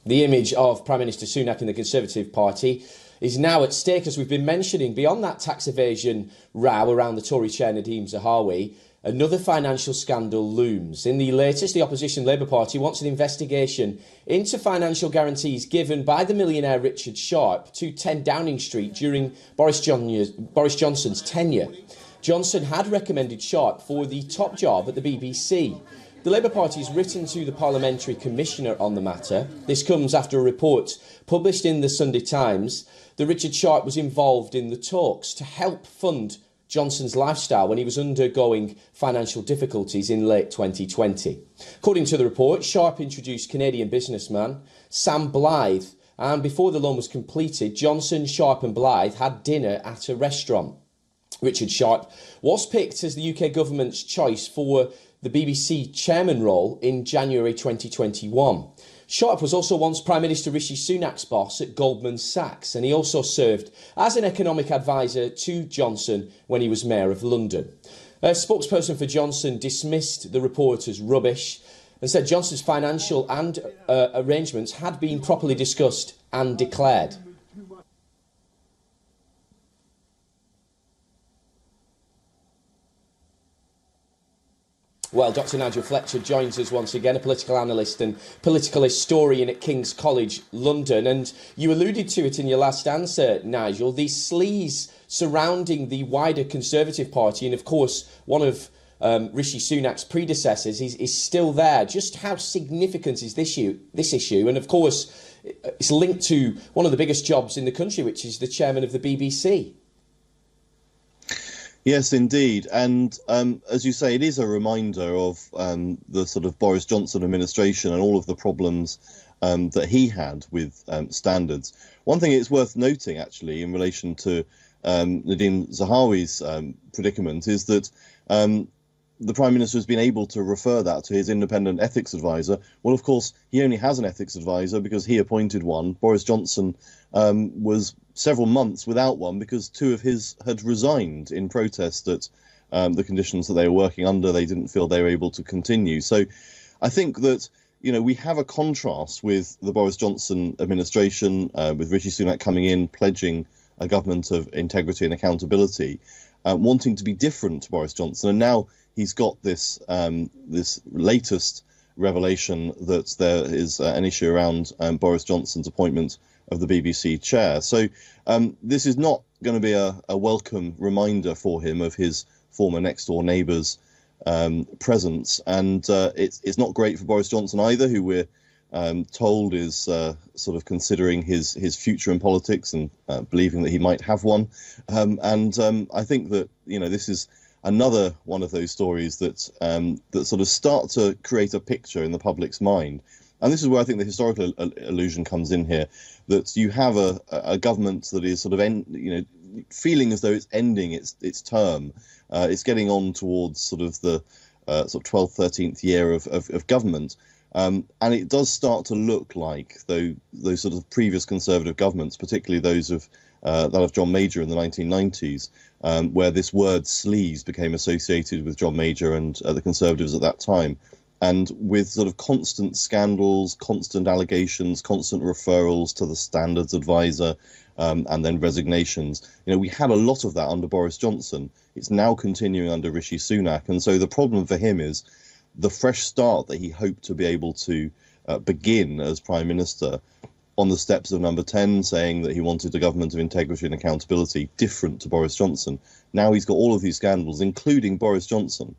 The image of Prime Minister Sunak and the Conservative Party is now at stake, as we've been mentioning. Beyond that tax evasion row around the Tory chair Nadhim Zahawi, another financial scandal looms. In the latest, the opposition Labour Party wants an investigation into financial guarantees given by the millionaire Richard Sharp to 10 Downing Street during Boris Johnson's tenure. Johnson had recommended Sharp for the top job at the BBC. The Labour Party has written to the Parliamentary Commissioner on the matter. This comes after a report published in the Sunday Times that Richard Sharp was involved in the talks to help fund Johnson's lifestyle when he was undergoing financial difficulties in late 2020. According to the report, Sharp introduced Canadian businessman Sam Blythe, and before the loan was completed, Johnson, Sharp and Blythe had dinner at a restaurant. Richard Sharp was picked as the UK government's choice for the BBC chairman role in January 2021. Sharp was also once Prime Minister Rishi Sunak's boss at Goldman Sachs, and he also served as an economic advisor to Johnson when he was Mayor of London. A spokesperson for Johnson dismissed the report as rubbish and said Johnson's financial and arrangements had been properly discussed and declared. Well, Dr. Nigel Fletcher joins us once again, a political analyst and political historian at King's College London. And you alluded to it in your last answer, Nigel, the sleaze surrounding the wider Conservative Party. And of course, one of Rishi Sunak's predecessors is still there. Just how significant is this issue? And of course, it's linked to one of the biggest jobs in the country, which is the chairman of the BBC. Yes, indeed. And as you say, it is a reminder of the sort of Boris Johnson administration and all of the problems that he had with standards. One thing it's worth noting, actually, in relation to Nadhim Zahawi's predicament is that the Prime Minister has been able to refer that to his independent ethics advisor. Well, of course, he only has an ethics advisor because he appointed one. Boris Johnson was several months without one because two of his had resigned in protest at the conditions that they were working under. They didn't feel they were able to continue. So I think that, you know, we have a contrast with the Boris Johnson administration, with Rishi Sunak coming in, pledging a government of integrity and accountability, wanting to be different to Boris Johnson. And now he's got this this latest revelation that there is an issue around Boris Johnson's appointment of the BBC chair. So this is not going to be a welcome reminder for him of his former next-door neighbour's presence. And it's not great for Boris Johnson either, who we're told is sort of considering his future in politics and believing that he might have one. I think that, you know, this is another one of those stories that that sort of start to create a picture in the public's mind. And this is where I think the historical illusion comes in here, that you have a government that is sort of, feeling as though it's ending its term. It's getting on towards sort of the sort of 12th, 13th year of government. And it does start to look like those sort of previous Conservative governments, particularly those of that of John Major in the 1990s, where this word sleaze became associated with John Major and the Conservatives at that time. And with sort of constant scandals, constant allegations, constant referrals to the standards advisor, and then resignations. You know, we had a lot of that under Boris Johnson. It's now continuing under Rishi Sunak. And so the problem for him is the fresh start that he hoped to be able to begin as Prime Minister on the steps of number 10, saying that he wanted a government of integrity and accountability different to Boris Johnson. Now he's got all of these scandals, including Boris Johnson,